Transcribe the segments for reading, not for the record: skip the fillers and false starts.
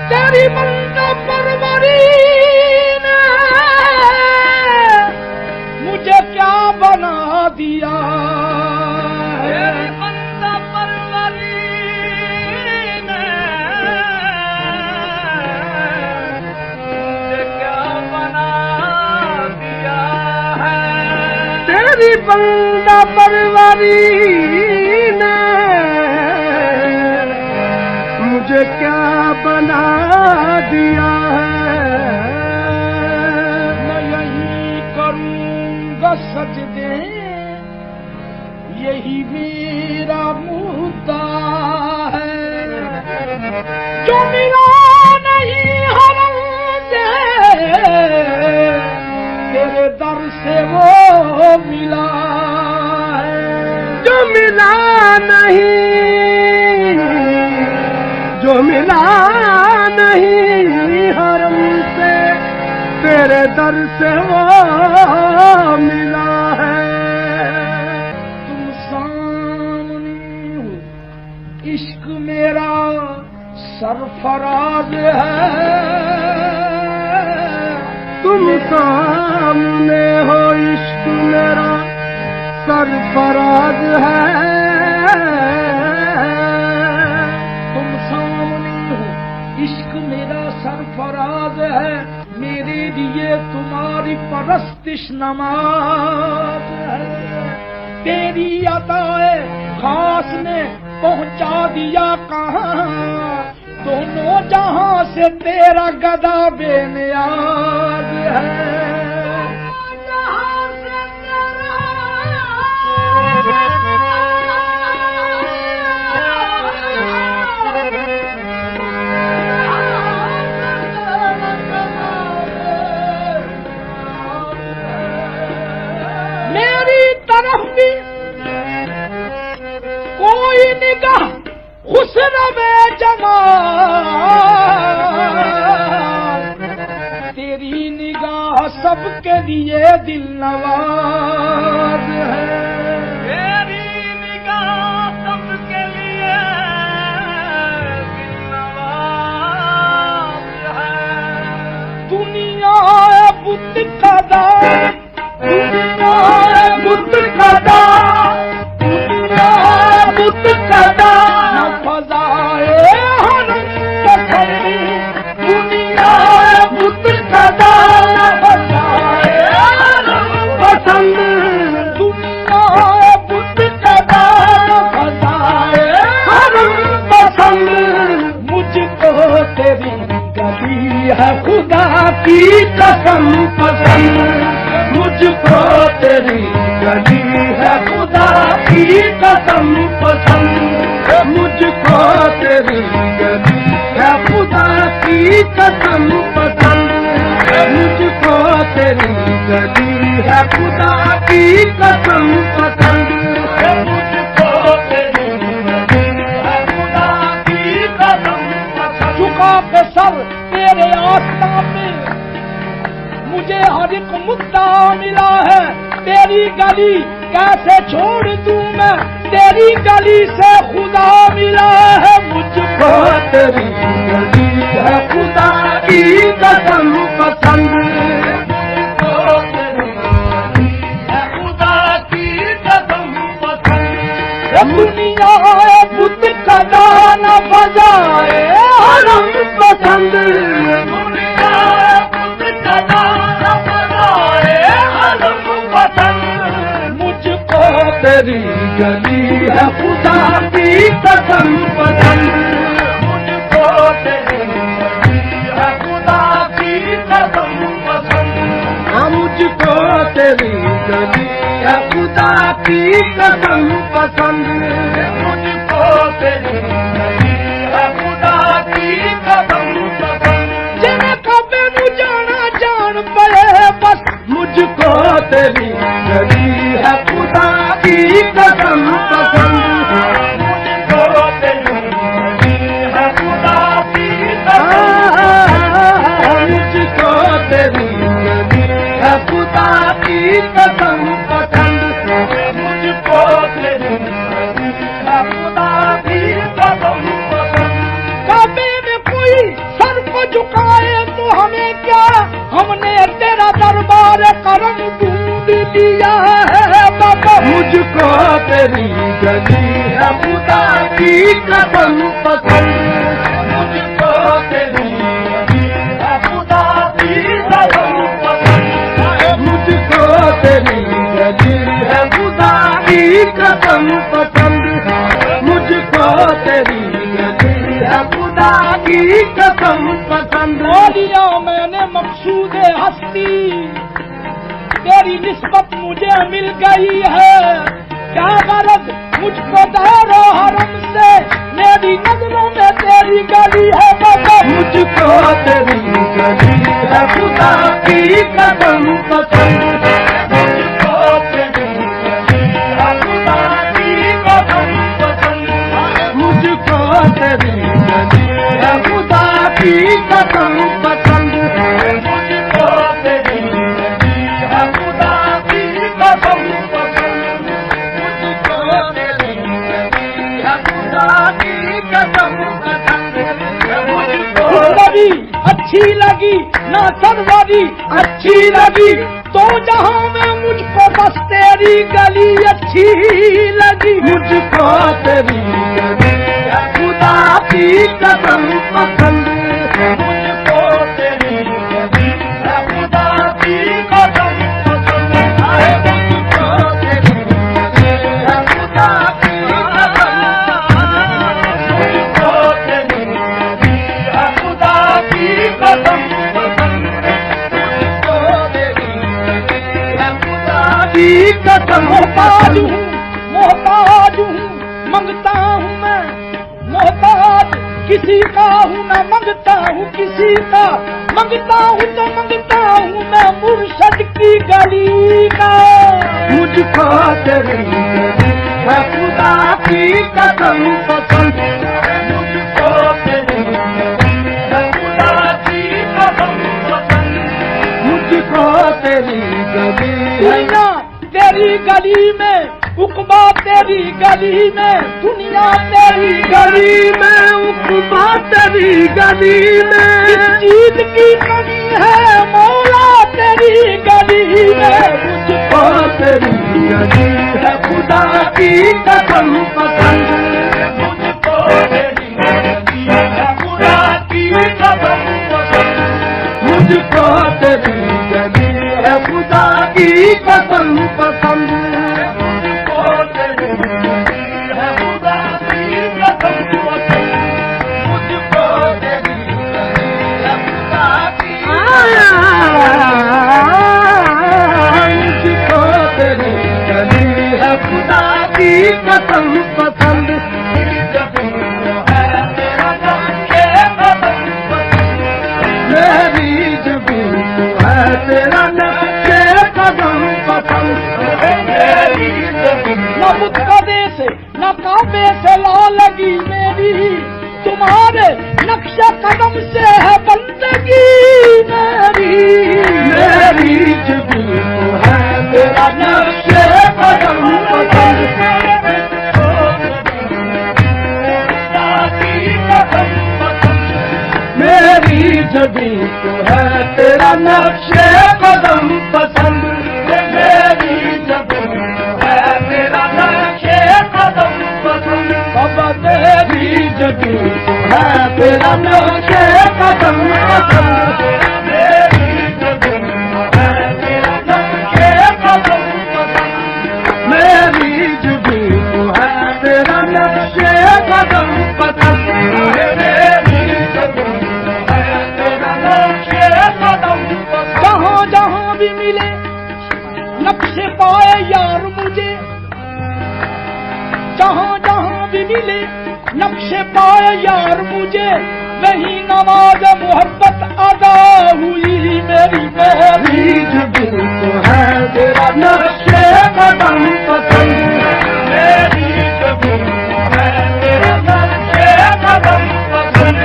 तेरी बंदा परवरी ने मुझे क्या बना दिया, तेरी बंदा परवरी ने मुझे क्या बना दिया है, तेरी बंदा परवरी ने मुझे क्या बना दिया है। मैं यही करूंगा सजदे, यही मेरा मुद्दा है। जो मिला नहीं हरम से तेरे दर से वो मिला है। जो मिला नहीं, जो मिला नहीं हरम से तेरे दर से वो मिला है। तुम सामने हो, इश्क मेरा सरफराज है। तुम सामने हो, इश्क मेरा सरफराज है। इश्क मेरा सरफराज है, मेरे लिए तुम्हारी परस्तिश नमाज है। तेरी अताए खास ने पहुंचा दिया कहाँ, दोनों जहां से तेरा गदा बेनियाज है। तरफ भी कोई निगाह हुस्न में जमाल, तेरी निगाह सबके लिए दिल नवाज है। तेरी निगाह सबके लिए दिल नवाज है। दुनिया बुत कदा, दुनिया बुत कदा, दुनिया बुत कदा न फजाए हरम पसंद, दुनिया बुत कदा न फजाए हरम पसंद, दुनिया बुत कदा न फजाए हरम पसंद। मुझको तेरी गली है खुदा की कसम पसंद, मुझको तेरी गली है खुदा की कसम पसंद, मुझको तेरी गली है खुदा की कसम पसंद, मुझको तेरी गली है खुदा की कसम पसंद, मुझको तेरी गली है खुदा की कसम पसंद। झुका के सर तेरे आस्था में मुझे हर एक मुद्दा मिला है। तेरी गली कैसे छोड़ दूं मैं, तेरी गली से खुदा मिला है। मुझको तेरी गली है खुदा की तेरी गली है खुदा की कसम पसंद, मुझको तेरी गली है खुदा की कसम पसंद, हाँ मुझको तेरी गली है खुदा की कसम पसंद, मुझको तेरी गली है खुदा की कसम पसंद, जिन्हें कभी न जाना जान पड़े बस मुझको तेरी गली है खुदा की कसम पसंद, मुझको तेरी गली है खुदा की कसम, मुझको तेरी गली है खुदा की कसम पसंद, मुझको तेरी गली है खुदा की कसम पसंद। कभी में कोई सर को झुकाए तो हमें क्या, हमने तेरा दरबार करम ढूंढ लिया है बाबा, मुझको तेरी गली है खुदा की कसम पसंद, मुझको तेरी गली है खुदा की कसम पसंद, मुझको तेरी गली है खुदा की कसम पसंद, मुझको तेरी गली है खुदा की कसम पसंद। बोलिया मैंने मकसूद हस्ती, तेरी निस्बत मुझे मिल गई है, क्या गरज मुझको दारो हरम से, मेरी नजरों में तेरी गली है बाबा, मुझको तेरी गली है खुदा की कसम पसंद, मुझको तेरी गली है खुदा की कसम पसंद, मुझको तेरी गली है खुदा की कसम पसंद, मुझको तेरी गली है खुदा की कसम पसंद, मुझको तेरी गली है खुदा की कसम पसंद, मुझको लगी अच्छी लगी ना सरवरी अच्छी लगी, तो जहां में मुझको बस तेरी गली अच्छी लगी, मुझको तेरी गली है खुदा की कसम पसंद, मुझको तेरी गली है खुदा की कसम पसंद, मुझको तेरी गली है खुदा की कसम, मुझको तेरी गली है खुदा की कसम पसंद, मुझको तेरी गली है खुदा की कसम। मोहताज हूँ मंगता हूँ मैं, मोहताज किसी का हूँ न मंगता हूँ किसी का, मंगता हूँ तो मंगता हूँ मैं मुर्शद की गली का, मुझको तेरी गली है खुदा की कसम पसंद, मुझको तेरी गली है खुदा की कसम पसंद, मुझको तेरी गली है तेरी गली में, उकबा तेरी गली में, दुनिया तेरी गली में, उकबा तेरी गली में, इस चीज की कमी है मौला तेरी गली में, मुझको तेरी गली है खुदा की कसम पसंद, मुझको तेरी गली है खुदा की कसम पसंद, मुझको तेरी गली है खुदा की कसम पसंद, मुझको तेरी गली है खुदा की कसम पसंद, मुझको तेरी गली है खुदा की मुझको तेरी गली है खुदा की कसम पसंद, मेरी जबीन है तेरा नक्शे कदम पसंद, मेरी जबीन न मुत्कदे से न काबे से ला लगी मेरी, तुम्हारे नक्शे कदम से है बंदगी मेरी, मेरी जबीन है तेरा नक्शे कदम पसंद, मेरी जबीन को है तेरा नक्शे कदम पसंद, मेरी जबीन को है तेरा नक्शे कदम पसंद, बाबा मेरी जबीन को है तेरा नक्शे कदम पसंद, मेरी जबीन को है तेरा नक्शे कदम पसंद, मेरी जबीन मिले नक्शे पाए यार मुझे, जहां जहां भी मिले नक्शे पाए यार मुझे, वही नमाज मोहब्बत अदा हुई मेरी मेरी जुबी तो है तेरा नक्शे कदम पसंद, मेरी जुबी तो है तेरा नक्शे कदम पसंद,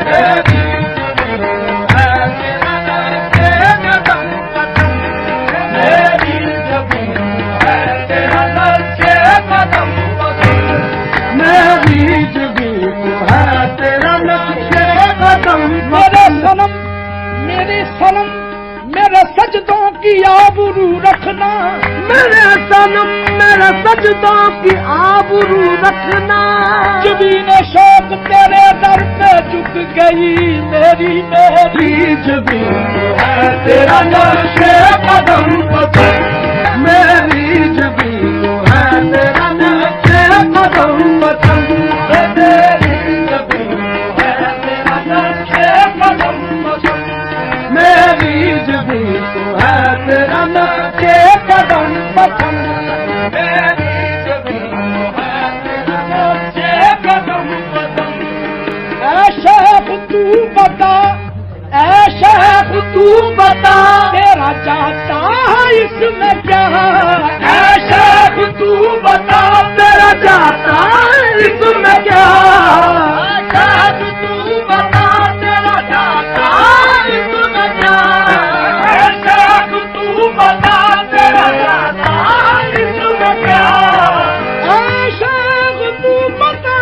मेरी जुबी तो है तेरा नक्शे कदम पसंद, मेरी जुबी तो है तेरा नक्शे कदम पसंद, मेरी जुबी तो है तेरा नक्शे कदम। मेरे सनम मेरे सजदों की आबरू रखना, मेरे सनम मेरे सजदों की आबरू रखना, जुबीने शौक तेरे दर पे झुक गई मेरी मेरी जुबी तो है तेरा नक्शे कदम पसंद, मेरी जुबी तो है तेरा नक्शे कदम पसंद, मेरी जुबी तो है तेरा नक्शे कदम पसंद, मेरी जुबी तो है तेरा नक्शे कदम पसंद, मेरी जुबी तो है तेरा नक्शे कदम पसंद। ऐ शेख तू बता, ऐ शेख तू बता, तेरा जाता है इसमें क्या, ऐ शेख तू बता तेरा जाता है इसमें क्या, ऐ शेख तू बता तेरा जाता है इसमें क्या, ऐ शेख तू बता तेरा जाता है इसमें क्या, ऐ शेख तू बता,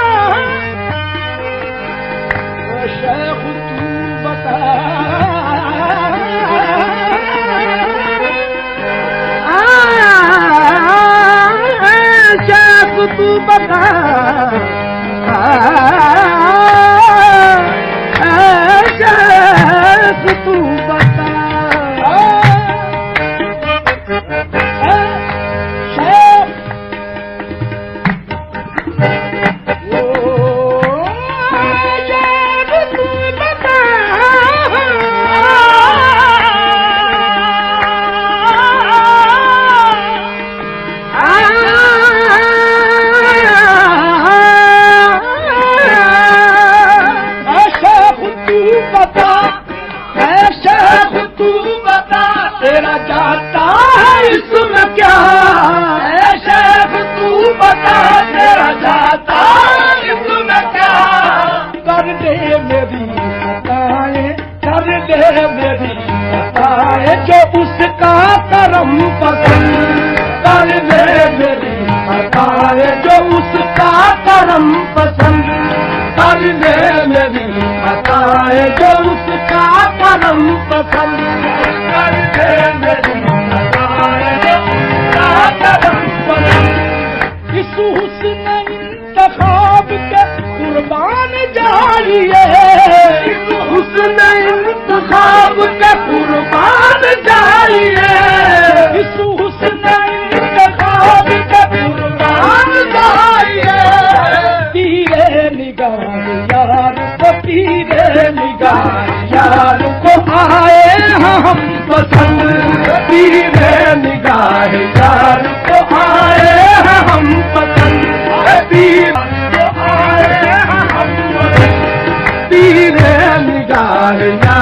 ऐ शेख तू बता, शेख तू बता, शेख तू बता, तेरा जाता है इसमें क्या, ऐ शेख तू बता तेरा जाता है इसमें क्या, कर दे मेरी खताएं, कर दे मेरी खताएं, जो उसका करम पसंद, कर दे मेरी खताएं जो उसका करम पसंद, कर दे मेरी खताएं जो उसका करम पसंद, कर दे मेरी खताएं जो उसका करम पसंद। इस हुस्न इंतखाब के कुर्बान जाइए, इस हुस्न इंतखाब के कुर्बान जाइए, इस हुस्न इंतखाब के कुर्बान जाइए, तीरे निगाह यार को, तीरे निगाह यार को आए हम पसंद, तीरे निगाह यार को आए हम पसंद, तीरे को आए हम पसंद, तीरे निगाह यार